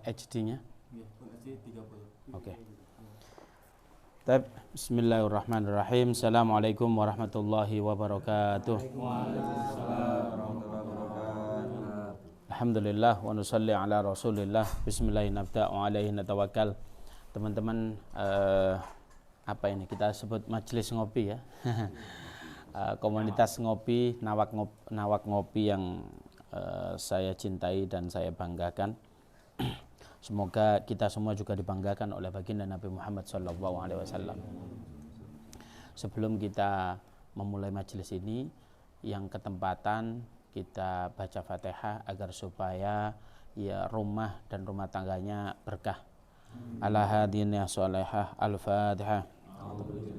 HD-nya? Iya, Full HD 30. Oke. Baik, bismillahirrahmanirrahim. Assalamualaikum warahmatullahi wabarakatuh. Alhamdulillah wa nusalli ala Rasulillah. Bismillahirrahmanirrahim wa alaihi natawakkal. Teman-teman, apa ini kita sebut majelis ngopi ya. Komunitas ngopi, nawak ngopi yang saya cintai dan saya banggakan. Semoga kita semua juga dibanggakan oleh baginda Nabi Muhammad SAW. Sebelum kita memulai majelis ini, yang ketempatan kita baca Fatihah agar supaya ya rumah dan rumah tangganya berkah. Ala hadin ya salihah al-Fatihah.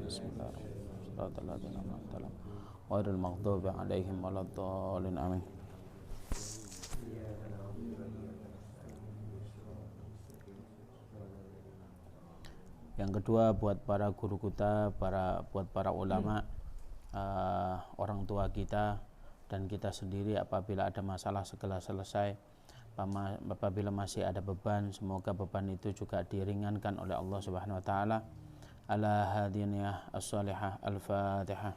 Bismillahirrahmanirrahim. Wairul maghdubi alaihim waladdallin. Amin. Yang kedua, buat para guru kita, buat para ulama, orang tua kita dan kita sendiri, apabila ada masalah segera selesai. Apabila masih ada beban, semoga beban itu juga diringankan oleh Allah Subhanahu wa taala. Ala hadiniyah as-salihah al-Fatihah.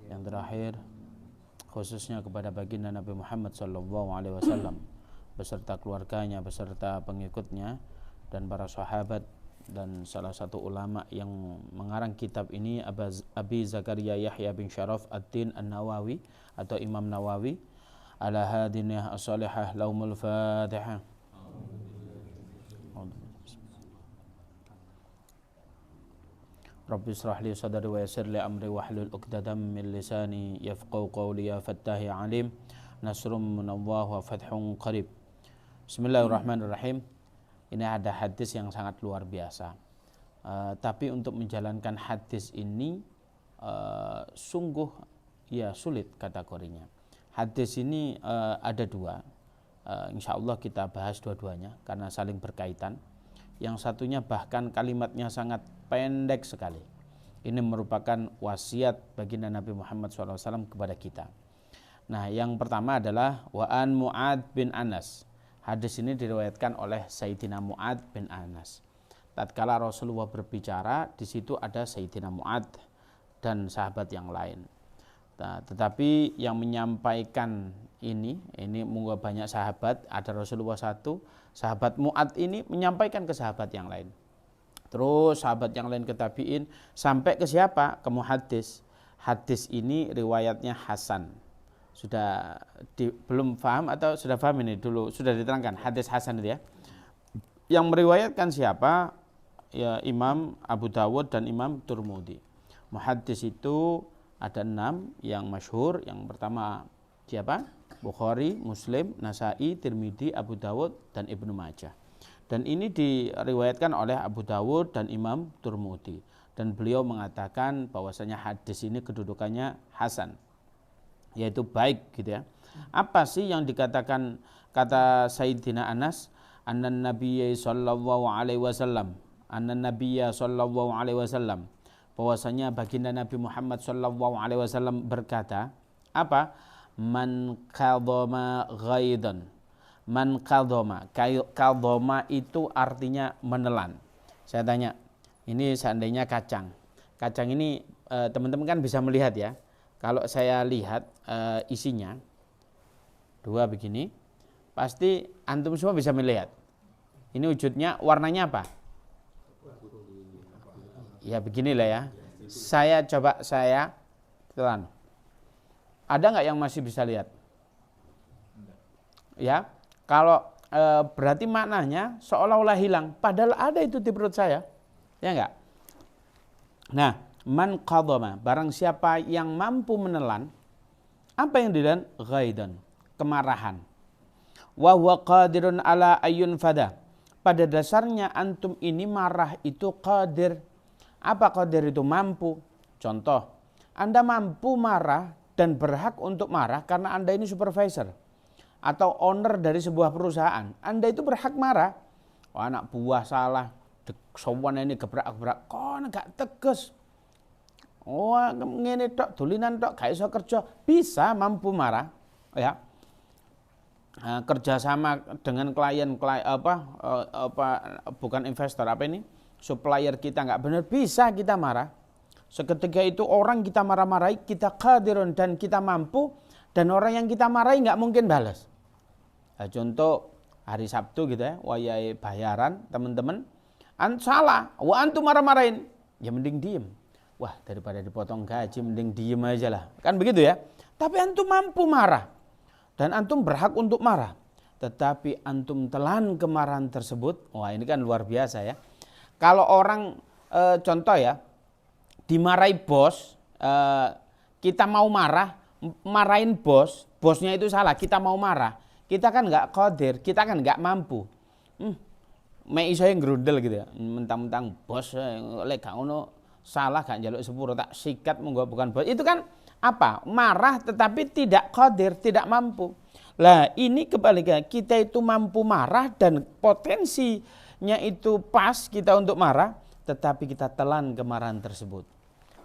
Yang terakhir, khususnya kepada baginda Nabi Muhammad SAW beserta keluarganya, beserta pengikutnya dan para sahabat, dan salah satu ulama yang mengarang kitab ini, Abi Zakaria Yahya bin Syaraf ad-Din an-Nawawi atau Imam Nawawi. Ala hadiniyah as-salihah laumul Fatihah. Rabbi israh li sadri wa yassir li amri wahlul 'uqdatam min lisani yafqahu qawli ya fattahi alim. Nasrun minallah wa fathun qarib. Bismillahirrahmanirrahim. Ini ada hadis yang sangat luar biasa. Tapi untuk menjalankan hadis ini sungguh ya sulit kategorinya. Hadis ini ada dua. Insyaallah kita bahas dua-duanya karena saling berkaitan. Yang satunya bahkan kalimatnya sangat pendek sekali. Ini merupakan wasiat baginda Nabi Muhammad SAW kepada kita. Nah, yang pertama adalah Wa'an Mu'ad bin Anas. Hadis ini diriwayatkan oleh Sayyidina Mu'ad bin Anas. Tatkala Rasulullah berbicara, di situ ada Sayyidina Mu'ad dan sahabat yang lain. Nah, tetapi yang menyampaikan ini mungkin banyak sahabat, ada Rasulullah satu, sahabat Mu'ad ini menyampaikan ke sahabat yang lain. Terus sahabat yang lain ke tabi'in, sampai ke siapa? Ke muhaddis. Hadis ini riwayatnya Hasan. Belum paham atau sudah paham ini dulu? Sudah diterangkan hadis Hasan itu ya. Yang meriwayatkan siapa? Ya, Imam Abu Dawud dan Imam Tirmidzi. Muhaddis itu ada 6 yang masyhur. Yang pertama siapa? Bukhari, Muslim, Nasa'i, Tirmidzi, Abu Dawud dan Ibnu Majah. Dan ini diriwayatkan oleh Abu Dawud dan Imam Tirmidzi. Dan beliau mengatakan bahwasanya hadis ini kedudukannya hasan, yaitu baik gitu ya. Apa sih yang dikatakan kata Sayyidina Anas? Annan Nabiyya sallallahu alaihi wasallam. Bahwasanya baginda Nabi Muhammad sallallahu alaihi wasallam berkata, apa? Man qadhama ghaidan. Man qadhama. Qadhama itu artinya menelan. Saya tanya, ini seandainya kacang. Kacang ini teman-teman kan bisa melihat ya. Kalau saya lihat isinya 2 begini, pasti antum semua bisa melihat. Ini wujudnya, warnanya apa? Ya beginilah ya. Saya telan. Ada nggak yang masih bisa lihat? Ya, kalau berarti maknanya seolah-olah hilang. Padahal ada itu di perut saya, ya nggak? Nah, man qadhama, barang siapa yang mampu menelan, apa yang ditelan? Ghaidan, kemarahan. Wa huwa qadirun ala ayyun fada. Pada dasarnya antum ini marah itu qadir. Apa qadir itu? Mampu. Contoh, Anda mampu marah dan berhak untuk marah karena Anda ini supervisor atau owner dari sebuah perusahaan. Anda itu berhak marah. Oh, anak buah salah, someone ini gebrak-gebrak, kok enggak tegas. Wah, ngene tok, dolinan tok, gak iso kerja, bisa mampu marah, ya. Kerjasama dengan klien bukan investor, supplier kita nggak benar, bisa kita marah. Seketika itu orang kita marah-marahi, kita qadirun dan kita mampu, dan orang yang kita marahi nggak mungkin balas. Contoh hari Sabtu gitu ya, wayai bayaran teman-teman, salah, antum marah-marahin, ya mending diem. Wah, daripada dipotong gaji mending diem aja lah. Kan begitu ya. Tapi antum mampu marah. Dan antum berhak untuk marah. Tetapi antum telan kemarahan tersebut. Wah, ini kan luar biasa ya. Kalau orang contoh ya, dimarahi bos, kita mau marah, marahin bosnya itu salah, kita mau marah. Kita kan enggak qadir, kita kan enggak mampu. Mek iso ngrundel gitu ya. Mentang-mentang bos lek gak ngono salah gak njaluk sepuro tak sikat monggo bukan bos. Itu kan apa? Marah tetapi tidak qadir, tidak mampu. Lah ini kebalikannya, kita itu mampu marah dan potensinya itu pas kita untuk marah, tetapi kita telan kemarahan tersebut.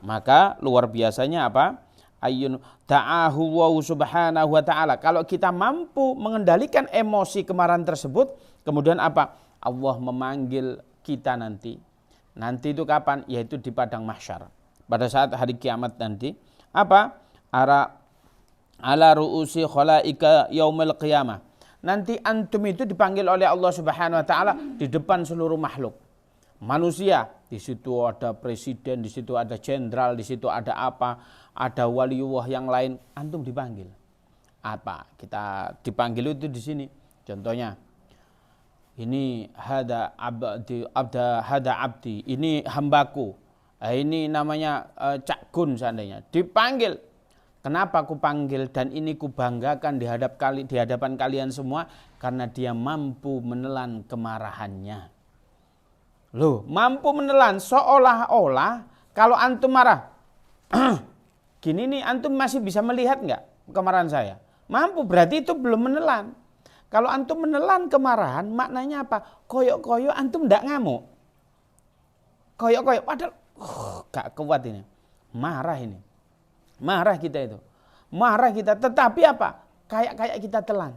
Maka luar biasanya apa? Ayyun ta'ahu wa subhanahu wa ta'ala. Kalau kita mampu mengendalikan emosi kemarahan tersebut, kemudian apa? Allah memanggil kita nanti. Nanti itu kapan? Yaitu di padang mahsyar. Pada saat hari kiamat nanti. Apa? Ala ru'usi khalaika yaumil qiyamah. Nanti antum itu dipanggil oleh Allah Subhanahu wa taala di depan seluruh makhluk. Manusia, di situ ada presiden, di situ ada jenderal, di situ ada apa? Ada waliullah yang lain, antum dipanggil. Apa? Kita dipanggil itu di sini. Contohnya ini hada abdi, ini hambaku. Ini namanya Cak Gun seandainya. Dipanggil. Kenapa aku panggil dan ini ku banggakan di hadapan kalian semua? Karena dia mampu menelan kemarahannya. Loh, mampu menelan seolah-olah kalau antum marah. Gini nih, antum masih bisa melihat enggak kemarahan saya? Mampu, berarti itu belum menelan. Kalau antum menelan kemarahan, maknanya apa? Koyok-koyok antum enggak ngamuk. Koyok-koyok, padahal gak kuat ini. Marah ini. Marah kita itu. Marah kita, tetapi apa? Kayak kita telan.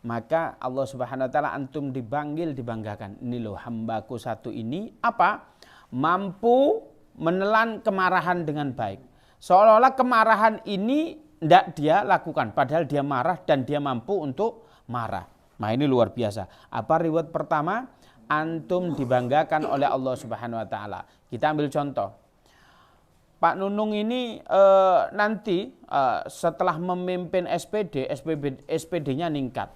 Maka Allah Subhanahu wa taala antum dibanggakan. Ini loh hambaku satu ini apa? Mampu menelan kemarahan dengan baik. Seolah-olah kemarahan ini tidak dia lakukan. Padahal dia marah dan dia mampu untuk marah. Nah ini luar biasa. Apa reward pertama? Antum dibanggakan oleh Allah Subhanahu wa taala. Kita ambil contoh. Pak Nunung ini nanti setelah memimpin SPD-nya meningkat.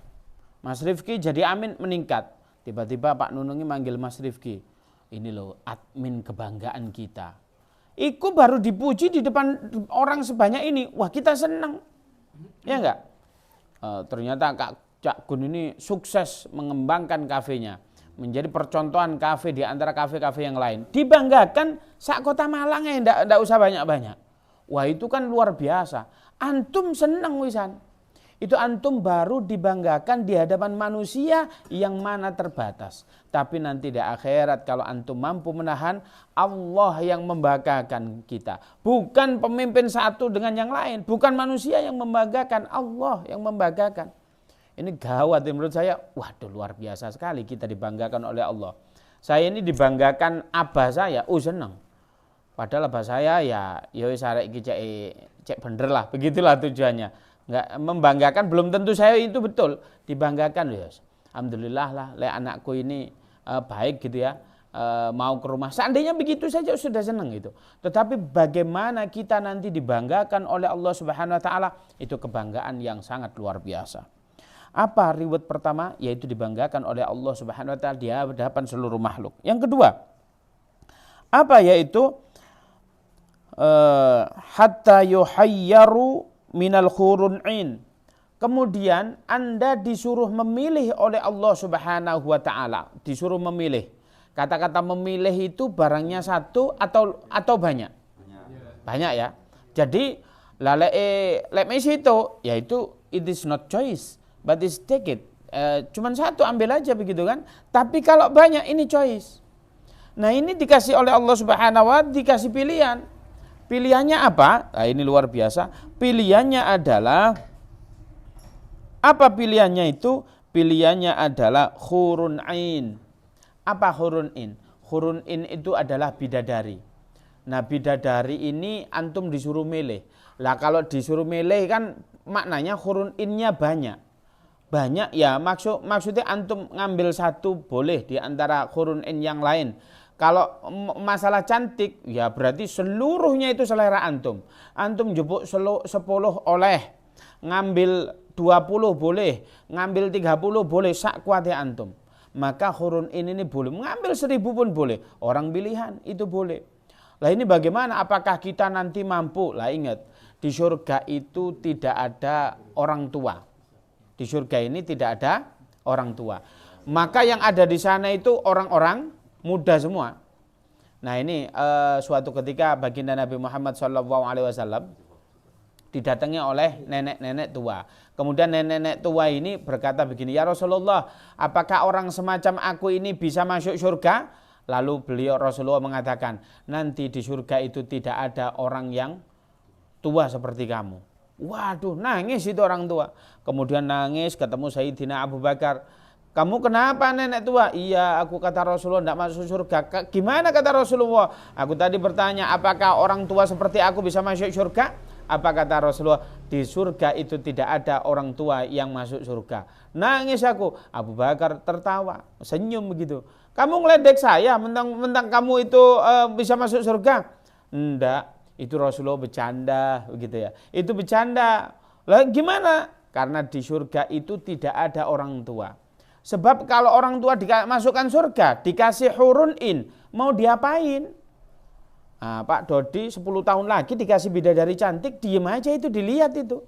Mas Rifki jadi amin meningkat. Tiba-tiba Pak Nunung ini manggil Mas Rifki. Ini loh admin kebanggaan kita. Iku baru dipuji di depan orang sebanyak ini. Wah kita senang. Ya enggak? Ternyata Kak Cak Gun ini sukses mengembangkan kafenya. Menjadi percontohan kafe di antara kafe-kafe yang lain. Dibanggakan sak kota Malang ya enggak usah banyak-banyak. Wah itu kan luar biasa. Antum senang wisan. Itu antum baru dibanggakan di hadapan manusia yang mana terbatas. Tapi nanti di akhirat kalau antum mampu menahan, Allah yang membanggakan kita. Bukan pemimpin satu dengan yang lain. Bukan manusia yang membanggakan, Allah yang membanggakan. Ini gawat menurut saya. Waduh luar biasa sekali kita dibanggakan oleh Allah. Saya ini dibanggakan abah saya, senang. Padahal abah saya ya sarek iki cek bener lah, begitulah tujuannya. Enggak membanggakan belum tentu saya itu betul. Dibanggakan ya. Alhamdulillah lah, anakku ini baik gitu ya. Mau ke rumah. Seandainya begitu saja sudah senang gitu. Tetapi bagaimana kita nanti dibanggakan oleh Allah Subhanahu wa taala, itu kebanggaan yang sangat luar biasa. Apa reward pertama? Yaitu dibanggakan oleh Allah Subhanahu wa taala di hadapan seluruh makhluk. Yang kedua, apa yaitu hatta yuhayyaru minal khurun'in. Kemudian Anda disuruh memilih oleh Allah Subhanahu wa taala, disuruh memilih. Kata-kata memilih itu barangnya satu atau banyak? Banyak ya. Jadi let me see itu, yaitu it is not choice. But is take it. Cuman satu ambil aja begitu kan. Tapi kalau banyak ini choice. Nah ini dikasih oleh Allah Subhanahu wa taala, dikasih pilihan. Pilihannya apa? Nah, ini luar biasa. Pilihannya adalah apa pilihannya itu? Pilihannya adalah hurun ain. Apa hurun in? Hurun in itu adalah bidadari. Nah, bidadari ini antum disuruh milih. Lah kalau disuruh milih kan maknanya hurun innya banyak. Banyak ya maksudnya antum ngambil satu boleh di antara hurun in yang lain. Kalau masalah cantik ya berarti seluruhnya itu selera antum. Antum jupuk 10 oleh, ngambil 20 boleh, ngambil 30 boleh, sak kuatnya antum. Maka hurun in ini boleh, mengambil 1000 pun boleh. Orang pilihan itu boleh. Lah ini bagaimana? Apakah kita nanti mampu? Lah ingat, di surga itu tidak ada orang tua. Di surga ini tidak ada orang tua. Maka yang ada di sana itu orang-orang muda semua. Nah ini suatu ketika baginda Nabi Muhammad SAW didatangi oleh nenek-nenek tua. Kemudian nenek-nenek tua ini berkata begini, ya Rasulullah, apakah orang semacam aku ini bisa masuk surga? Lalu beliau Rasulullah mengatakan, nanti di surga itu tidak ada orang yang tua seperti kamu. Waduh, nangis itu orang tua. Kemudian nangis ketemu Sayyidina Abu Bakar. Kamu kenapa nenek tua? Iya, aku kata Rasulullah tidak masuk surga. Gimana kata Rasulullah? Aku tadi bertanya, apakah orang tua seperti aku bisa masuk surga? Apa kata Rasulullah? Di surga itu tidak ada orang tua yang masuk surga. Nangis aku. Abu Bakar tertawa, senyum begitu. Kamu ngeledek saya, mentang kamu itu bisa masuk surga? Enggak, itu Rasulullah bercanda begitu ya. Itu bercanda. Lah gimana? Karena di surga itu tidak ada orang tua. Sebab kalau orang tua dimasukkan surga, dikasih hurun in, mau diapain? Nah, Pak Dodi 10 tahun lagi dikasih bidadari cantik, diem aja itu, dilihat itu.